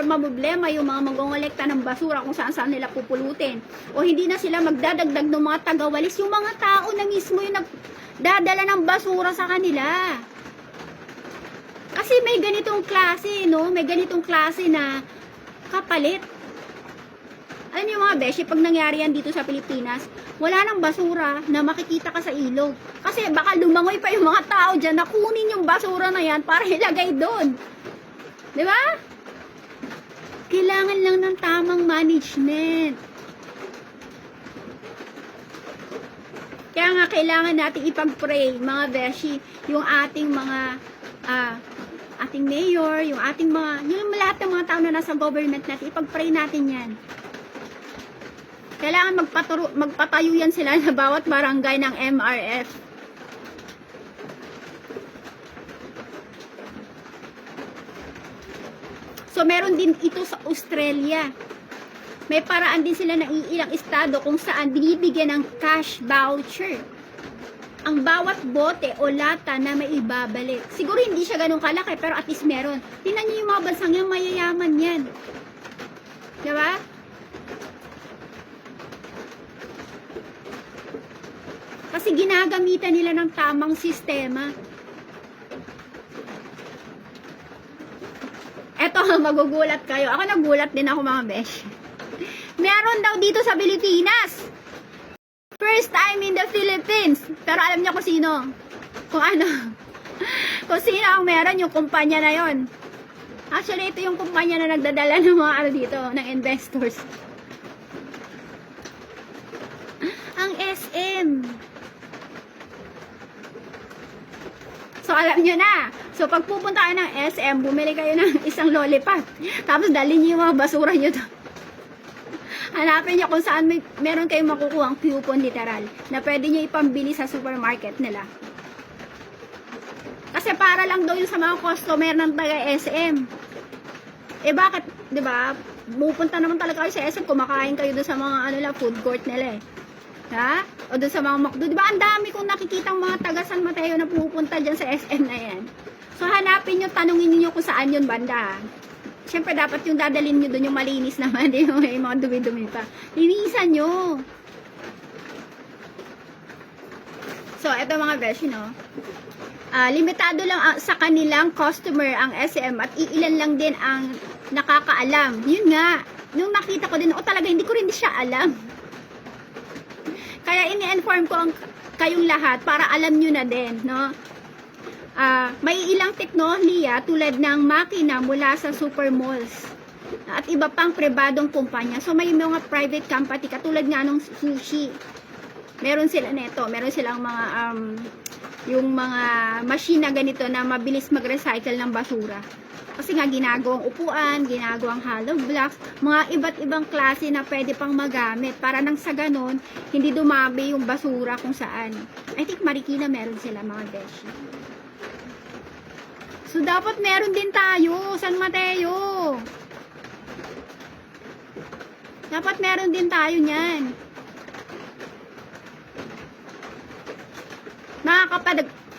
maproblema yung mga magongolekta ng basura kung saan nila pupulutin. O hindi na sila magdadagdag ng mga tagawalis, yung mga tao na mismo yung nagdadala ng basura sa kanila. Kasi may ganitong klase, no? May ganitong klase na kapalit. Alam niyo mga beshi, pag nangyari yan dito sa Pilipinas, wala nang basura na makikita ka sa ilog. Kasi baka lumangoy pa yung mga tao dyan na kunin yung basura na yan para ilagay doon. Di ba? Kailangan lang ng tamang management. Kaya nga kailangan natin ipag-pray, mga beshi, yung ating mga ating mayor, yung lahat ng mga tao na nasa government natin, ipag-pray natin yan. Kailangan magpatayo yan sila sa bawat barangay ng MRF. So, meron din ito sa Australia. May paraan din sila ng ilang estado kung saan binibigyan ng cash voucher ang bawat bote o lata na may ibabalik. Siguro hindi siya ganun kalaki, pero at least meron. Tingnan niyo yung mga bansang yan, mayayaman yan. Diba? Kasi ginagamitan nila ng tamang sistema. Eto, magugulat kayo. Ako nagulat din ako, mga besh. Meron daw dito sa Pilipinas. First time in the Philippines. Pero alam niyo kung sino. Kung ano. Kung sino ang meron, yung kumpanya na yon. Actually, ito yung kumpanya na nagdadala ng mga dito, ng investors. Ang SM. So, alam nyo na. So, pag pupunta kayo ng SM, bumili kayo ng isang lollipop. Tapos, dalhin nyo yung mga basura nyo to. Hanapin nyo kung saan meron kayong makukuha ang coupon literal na pwede nyo ipambili sa supermarket nila. Kasi para lang daw yun sa mga customer ng taga-SM. Eh bakit, 'di ba? Pupunta naman talaga kayo sa SM, kumakain kayo doon sa mga ano lang, food court nila eh. Ha? O doon sa mga McDo. 'Di ba? Ang dami kong nakikitang mga taga San Mateo na pupunta diyan sa SM na 'yan. So hanapin niyo, tanungin niyo kung saan 'yun banda. Siyempre dapat yung dadalhin niyo doon yung malinis naman, yung may mga dumi-dumi pa. Linisan niyo. So, eto mga beshi, no? Limitado lang sa kanilang customer ang SM at iilan lang din ang nakakaalam. Yun nga, nung nakita ko din, talaga hindi ko rin siya alam. Kaya ini-inform ko kayong lahat para alam nyo na din, no? May ilang teknolohiya tulad ng makina mula sa super malls at iba pang pribadong kumpanya. So, may mga private company katulad nga ng sushi. Meron sila neto, meron silang mga yung mga machine na ganito na mabilis mag-recycle ng basura. Kasi nga ginagawang upuan, ginagawang hollow blocks, mga iba't ibang klase na pwede pang magamit para nang sa ganon, hindi dumabi yung basura kung saan. I think Marikina meron sila mga beshi. So dapat meron din tayo, San Mateo. Dapat meron din tayo niyan.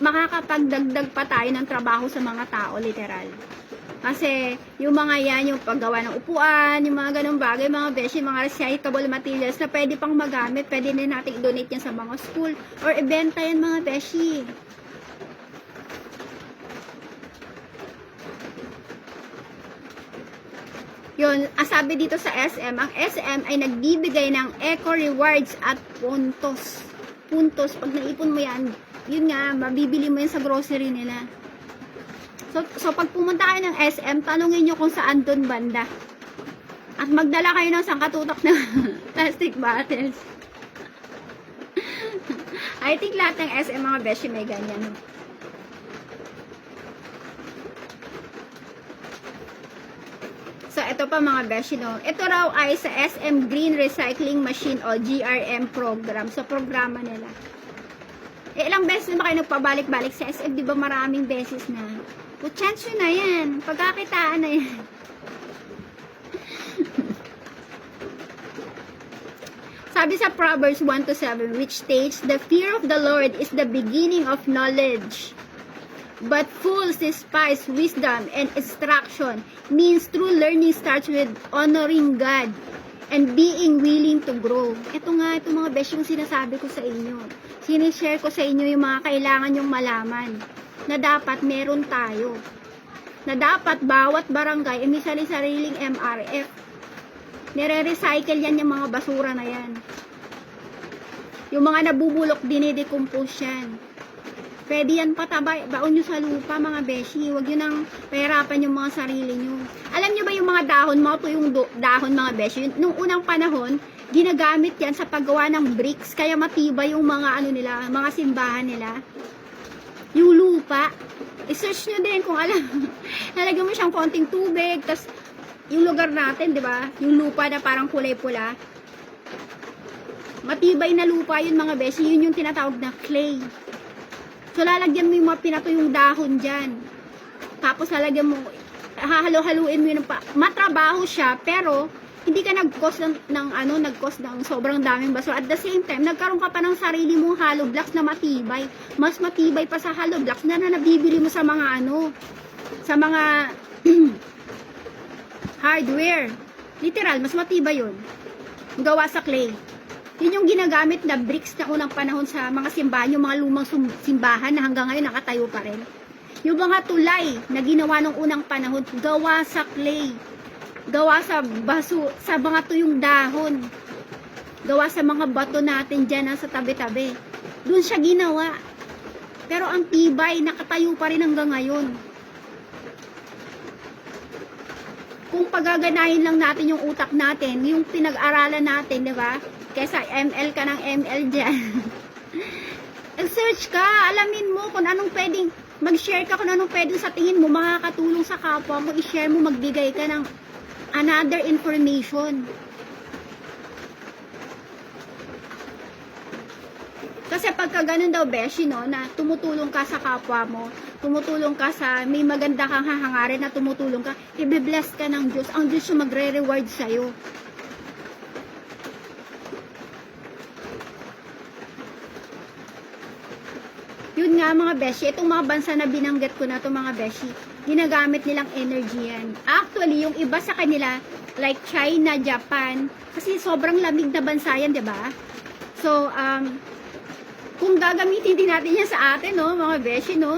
Makakapagdagdag pa tayo ng trabaho sa mga tao, literal. Kasi, yung mga yan, yung paggawa ng upuan, yung mga ganong bagay, mga beshi, mga recyclable materials na pwede pang magamit, pwede na natin i-donate yan sa mga school, or ibenta yan mga beshi. Yun, sabi dito sa SM, ang SM ay nagbibigay ng eco rewards at puntos. Puntos, pag naipon mo yan, yun nga, mabibili mo yan sa grocery nila. So pag pumunta kayo ng SM, tanungin nyo kung saan dun banda. At magdala kayo ng sangkatutak na plastic bottles. I think lahat ng SM mga beshi may ganyan. So, ito pa mga beshi, no? Ito raw ay sa SM Green Recycling Machine o GRM program. So, programa nila. Ilang beses na ba kayo nagpabalik-balik sa SM? Di ba maraming beses na? O, chance yun na yan. Pagkakitaan na yan. Sabi sa Proverbs 1-7, which states, the fear of the Lord is the beginning of knowledge. But fools despise wisdom and instruction. Means true learning starts with honoring God and being willing to grow. Ito nga, ito mga besh yung sinasabi ko sa inyo. Sinishare ko sa inyo yung mga kailangan yung malaman. Na dapat meron tayo. Na dapat bawat barangay, may sariling MRF. Nire-recycle yan yung mga basura na yan. Yung mga nabubulok, dinidecompose yan. Pwede yan patabay, baon nyo sa lupa mga beshi. Huwag nyo nang pahirapan yung mga sarili nyo. Alam nyo ba yung mga dahon, mga po yung dahon mga beshi, nung unang panahon, ginagamit yan sa paggawa ng bricks. Kaya matibay yung mga ano nila, mga simbahan nila. Yung lupa, i-search nyo din kung alam. Nalagyan mo siyang konting tubig, tas yung lugar natin, di ba? Yung lupa na parang kulay pula. Matibay na lupa yun mga beshi, yun yung tinatawag na clay. So, lalagyan mo yung mga pinatuyong dahon dyan. Tapos, lalagyan mo, hahalo-haluin mo yun. Matrabaho siya, pero, hindi ka nag-cost ng sobrang daming basura. At the same time, nagkaroon ka pa ng sarili mong hollow blocks na matibay. Mas matibay pa sa hollow blocks na nabibili mo sa mga sa mga hardware. Literal, mas matibay yun. Gawa sa clay. Yun yung ginagamit na bricks na unang panahon sa mga simbahan, yung mga lumang simbahan na hanggang ngayon nakatayo pa rin. Yung mga tulay na ginawa nung unang panahon, gawa sa clay. Gawa sa sa mga tuyong dahon. Gawa sa mga bato natin dyan sa tabi-tabi. Doon siya ginawa. Pero ang tibay, nakatayo pa rin hanggang ngayon. Kung pagaganahin lang natin yung utak natin, yung pinag-aralan natin, di ba? Kesa ML ka ng ML dyan. Search ka, alamin mo kung anong pwedeng, mag-share ka kung anong pwedeng sa tingin mo, makakatulong sa kapwa mo, i-share mo, magbigay ka ng another information. Kasi pagka ganun daw, beshi, no, na tumutulong ka sa kapwa mo, tumutulong ka sa, may maganda kang hahangarin na tumutulong ka, i-bless ka ng Diyos. Ang Diyos yung magre-reward sa'yo. Yun nga mga beshi, itong mga bansa na binanggit ko na itong mga beshi, ginagamit nilang energy yan. Actually, yung iba sa kanila, like China, Japan, kasi sobrang lamig na bansa yan, diba? So, kung gagamitin din natin yan sa atin, no, mga beshi, no,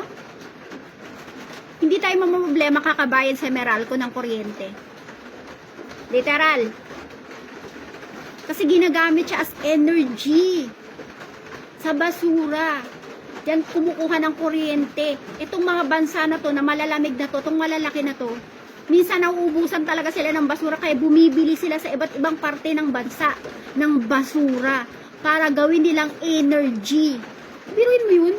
hindi tayo mamamblema kakabayan sa Meralco ng kuryente. Literal. Kasi ginagamit siya as energy sa basura. Diyan kumukuha ng kuryente. Itong mga bansa na to, na malalamig na to, itong malalaki na to, minsan nauubusan talaga sila ng basura, kaya bumibili sila sa iba't ibang parte ng bansa ng basura para gawin nilang energy. Biruin mo yun?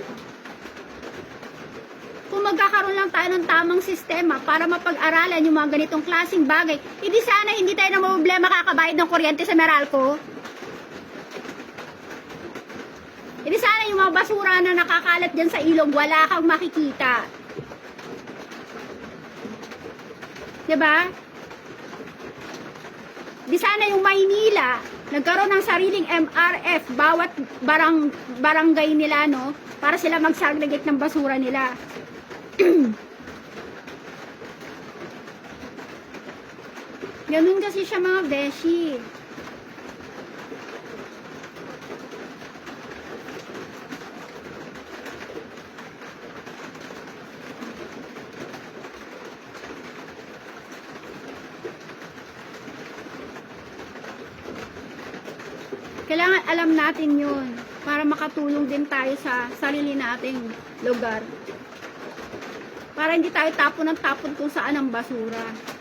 Kung magkakaroon lang tayo ng tamang sistema para mapag-aralan yung mga ganitong klaseng bagay, hindi sana hindi tayo na problema kakabayad ng kuryente sa Meralco. Hindi sana yung mga basura na nakakalat dyan sa ilog, wala kang makikita. Diba? Di sana yung Maynila, nagkaroon ng sariling MRF, bawat barangay nila, no? Para sila mag-segregate ng basura nila. Ganun kasi siya mga beshi. Kailangan alam natin yun para makatulong din tayo sa sarili nating lugar. Para hindi tayo tapon ng tapon kung saan ang basura.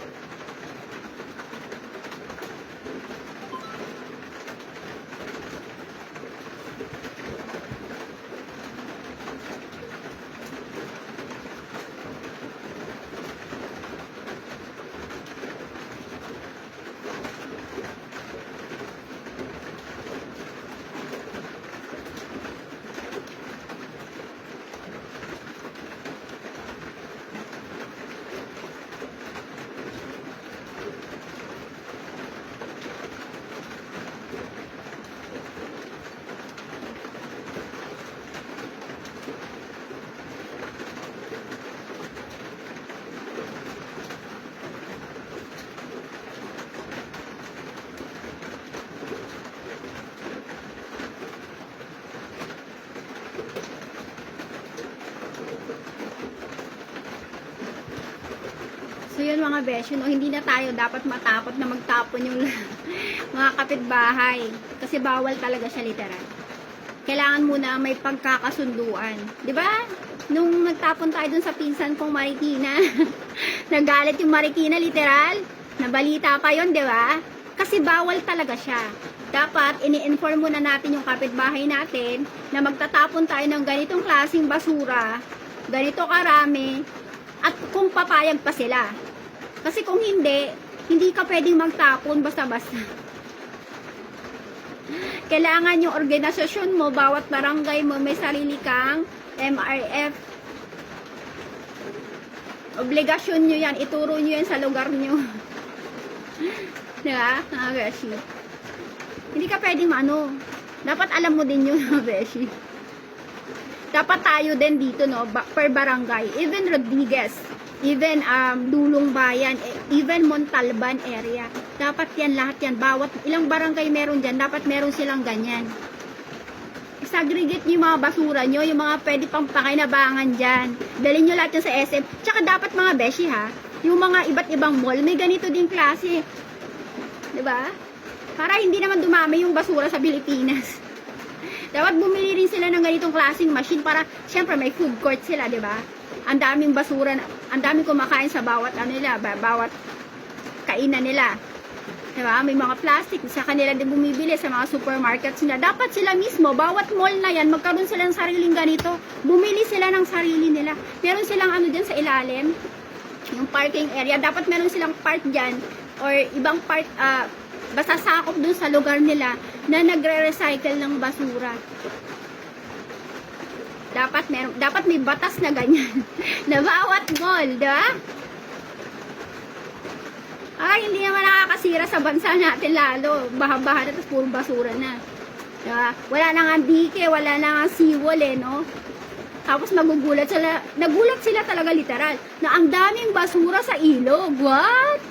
So yun mga beshi, no, hindi na tayo dapat matakot na magtapon yung mga kapitbahay. Kasi bawal talaga siya literal. Kailangan muna may pagkakasunduan. 'Di ba? Nung nagtapon tayo dun sa pinsan kong Marikina, nagalit yung Marikina literal. Nabalita pa yun, 'di ba? Kasi bawal talaga siya. Dapat ini-inform muna natin yung kapitbahay natin na magtatapon tayo ng ganitong klaseng basura, ganito karami, at kung papayag pa sila. Kasi kung hindi ka pwedeng magtapon basta-basta. Kailangan yung organisasyon mo, bawat barangay mo, may sarili kang MRF. Obligasyon nyo yan, ituro nyo yan sa lugar nyo. Diba? Mga beshi. Hindi ka pwedeng dapat alam mo din yun, mga beshi. Dapat tayo din dito, no, per barangay, even Rodriguez, even Dulong Bayan, even Montalban area, dapat yan, lahat yan, bawat ilang barangay meron dyan, dapat meron silang ganyan. Segregate nyo yung mga basura nyo, yung mga pwede pang pakinabangan dyan, dalhin nyo lahat yan sa SM. Tsaka dapat mga beshi ha, yung mga iba't ibang mall, may ganito din klase, diba? Para hindi naman dumami yung basura sa Pilipinas. Dapat bumili rin sila ng ganitong klaseng machine para, syempre, may food court sila, di ba? Ang daming basura, ang daming kumakain sa bawat bawat kainan nila. Di ba? May mga plastic, sa kanila din bumibili sa mga supermarkets nila. Dapat sila mismo, bawat mall na yan, magkaroon sila ng sariling ganito. Bumili sila ng sarili nila. Meron silang dyan sa ilalim, yung parking area. Dapat meron silang part dyan, or ibang part, basta sakop dun sa lugar nila na nagre-recycle ng basura. Dapat may batas na ganyan. Na bawat mall, di ba? Ay, hindi naman nakakasira sa bansa natin lalo. Baha-baha na, tapos puro basura na. Diba? Wala na nga dike, wala na nga seawall no? Tapos nagugulat sila talaga literal, na ang daming basura sa ilog. What?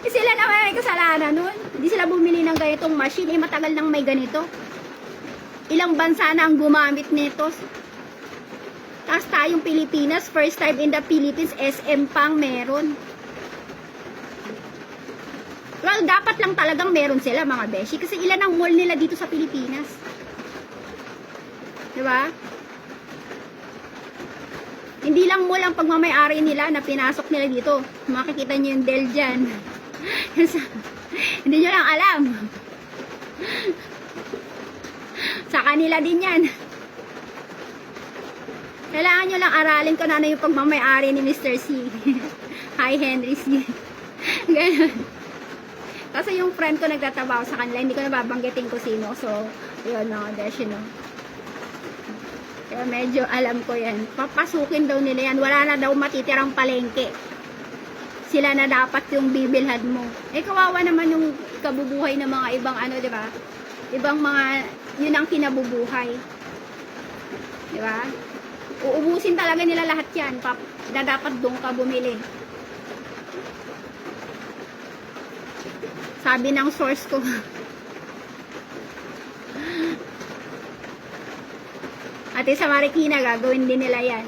Sila naman may kasalanan nun. Hindi sila bumili ng ganitong machine, matagal nang may ganito. Ilang bansa na ang gumamit nito. Tapos tayong Pilipinas, first time in the Philippines, SM pang meron. Well, dapat lang talagang meron sila mga beshi. Kasi ilan ang mall nila dito sa Pilipinas. Diba? Hindi lang mall ang pagmamayari nila na pinasok nila dito. Makikita nyo yung Del dyan. Hindi nyo lang alam. Sa kanila din yan. Kailangan nyo lang aralin kung ano yung pagmamayari ni Mr. C. Hi, Henry C. Ganun. Kasi yung friend ko nagtatrabaho sa kanila, hindi ko nababanggitin ko sino. So, yun there's Kaya medyo alam ko yan. Papasukin daw nila yan. Wala na daw matitirang palengke. Sila na dapat yung bibilhan mo. Kawawa naman yung kabubuhay ng mga ibang di ba? Ibang mga, yun ang kinabubuhay. Di ba? Uubusin talaga nila lahat yan. Na dapat doon ka bumili. Sabi ng source ko. At sa Marikina, gagawin din nila yan.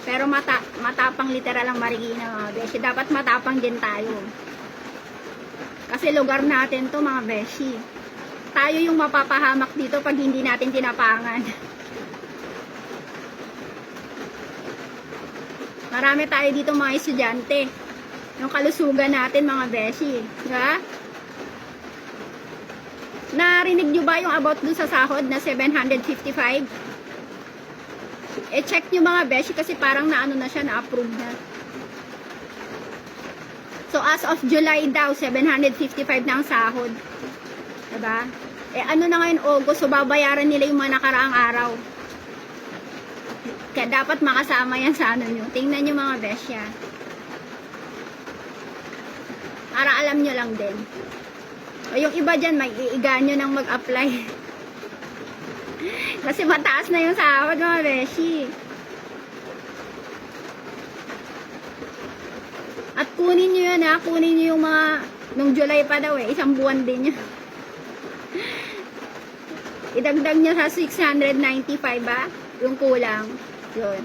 Pero matapang literal ang Marikina, mga beshi. Dapat matapang din tayo. Kasi lugar natin to mga beshi. Tayo yung mapapahamak dito pag hindi natin tinapangan. Marami tayo dito mga estudyante. Yung kalusugan natin mga beshi. Diba? Narinig nyo ba yung about dun sa sahod na 755? Check nyo mga beshi kasi parang na siya, na-approve na. So, as of July daw, 755 na ang sahod. Diba? Ano na ngayon, August, so babayaran nila yung mga nakaraang araw. Kaya dapat makasama yan sa nyo. Tingnan nyo mga beshi. Para alam nyo lang din. O yung iba dyan, mag-iiga nyo nang mag-apply. Kasi mataas na yung sahod mga beshi. At kunin nyo yun kunin nyo yung mga, nung July pa daw isang buwan din yun. Idagdag nyo sa 695 ba? Yung kulang. Yun.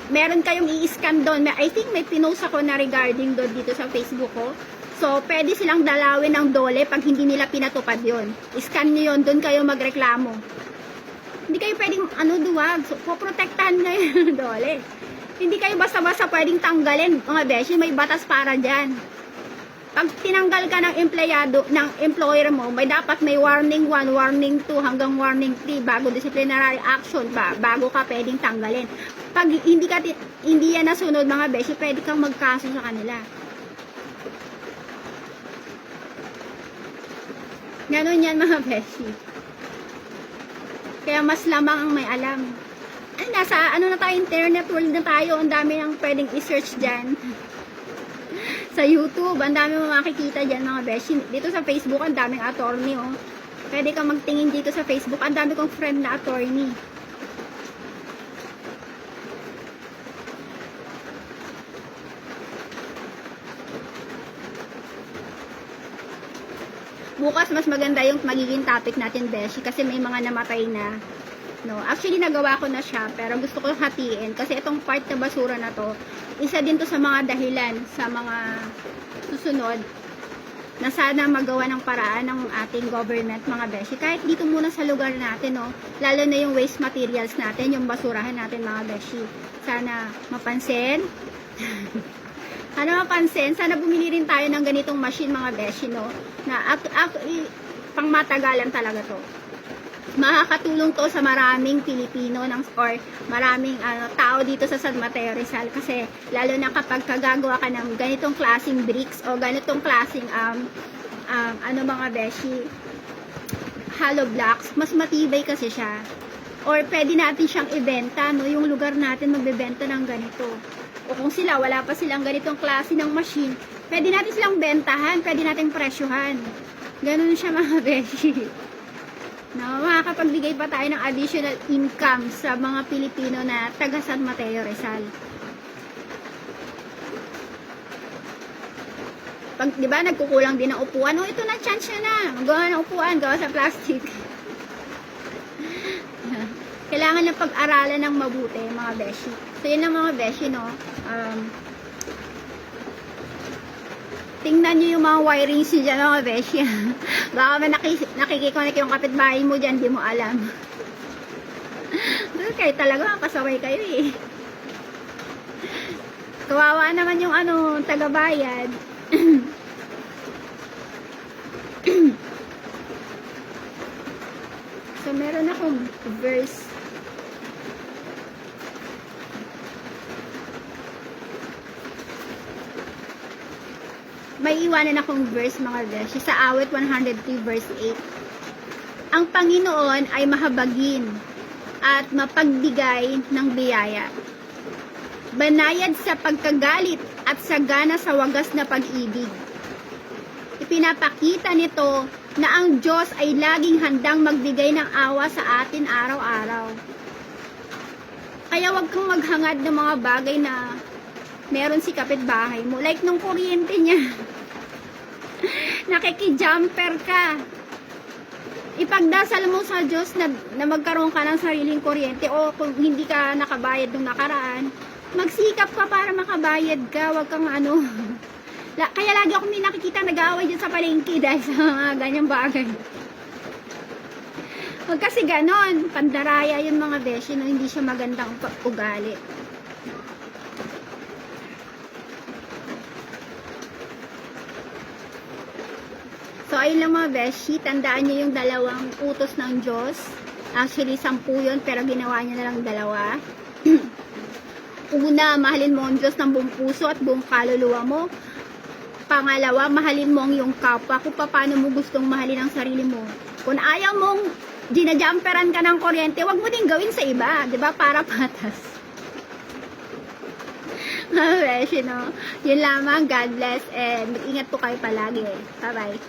Meron kayong i-scan doon. I think may pinost ako na regarding doon dito sa Facebook ko. So, pwede silang dalawin ng dole pag hindi nila pinatupad yon. I-scan nyo yun, doon kayo magreklamo. Hindi kayo pwedeng, duwag. So, poprotektahan nyo yung dole. Hindi kayo basta-basta pwedeng tanggalin. Mga beshi, may batas para dyan. Pag tinanggal ka ng empleyado, ng employer mo, dapat may warning 1, warning 2, hanggang warning 3, bago disciplinary action ba, bago ka pwedeng tanggalin. Pag hindi yan nasunod mga beshi, pwede kang magkaso sa kanila. Ganon yan mga beshi. Kaya mas lamang ang may alam. Nasa na tayo, internet world na tayo. Ang dami nang pwedeng i-search dyan. Sa YouTube, ang dami mo makikita dyan mga beshi. Dito sa Facebook, ang daming attorney Pwede kang magtingin dito sa Facebook. Ang dami kong friend na attorney. Bukas mas maganda yung magiging topic natin, beshi, kasi may mga namatay na. Actually nagawa ko na siya, pero gusto ko hatiin kasi itong part na basura na to, isa din to sa mga dahilan sa mga susunod na sana magawa ng paraan ng ating government mga beshi. Kahit dito muna sa lugar natin, lalo na yung waste materials natin, yung basurahan natin mga beshi. Sana mapansin. Sana bumili rin tayo ng ganitong machine mga beshi, na pang matagalan talaga to. Makakatulong to sa maraming Pilipino or maraming tao dito sa San Mateo Rizal, kasi lalo na kapag kagagawa ka ng ganitong klaseng bricks o ganitong klaseng mga beshi, hollow blocks, mas matibay kasi siya. Or pwede natin siyang ibenta, no? Yung lugar natin magbebenta ng ganito. O kung sila, wala pa silang ganitong klase ng machine, pwede natin silang bentahan, pwede natin presyuhan. Ganun siya mga beshi. No, makakapagbigay pa tayo ng additional income sa mga Pilipino na taga San Mateo, Rizal. Pag, di ba, nagkukulang din ng upuan. Oh, ito na, chance nyo na. Gawa ng upuan, gawa sa plastic. Kailangan ng pag-aralan ng mabuti, mga beshi. So, yun ang mga beshi, no? Tingnan nyo yung mga wirings nyo dyan, mga beshi. Baka may nakikikonek yung kapitbahay mo dyan, di mo alam. Kayo talaga, pasaway kayo eh. Kawawa naman yung taga-bayad. So, meron akong verse. May iwanan akong verse, mga beshi, sa awit 103 verse 8. Ang Panginoon ay mahabagin at mapagbigay ng biyaya, banayad sa pagkagalit at sagana sa wagas na pag-ibig. Ipinapakita nito na ang Diyos ay laging handang magbigay ng awa sa atin araw-araw. Kaya wag kang maghangad ng mga bagay na meron si kapitbahay mo. Like nung kuryente niya. Nakikijumper ka. Ipagdasal mo sa Diyos na magkaroon ka ng sariling kuryente, o kung hindi ka nakabayad nung nakaraan, magsikap ka para makabayad ka. Wag kang kaya lagi ako may nakikita nag-aaway dyan sa palengke dahil sa mga ganyang bagay. Wag kasi ganon. Pandaraya yung mga beshi, no? Hindi siya magandang ugali. So, ayun lang mga beshi. Tandaan nyo yung dalawang utos ng Diyos. Actually, 10 yun, pero ginawa niya na lang 2. Una, mahalin mo ang Diyos ng buong puso at buong kaluluwa mo. Pangalawa, mahalin mo ang iyong kapwa kung paano mo gustong mahalin ang sarili mo. Kung ayaw mong ginajumperan ka ng kuryente, wag mo din gawin sa iba, 'di ba? Para patas. Mga beshi, no? Yun lamang. God bless and ingat po kayo palagi. Bye-bye.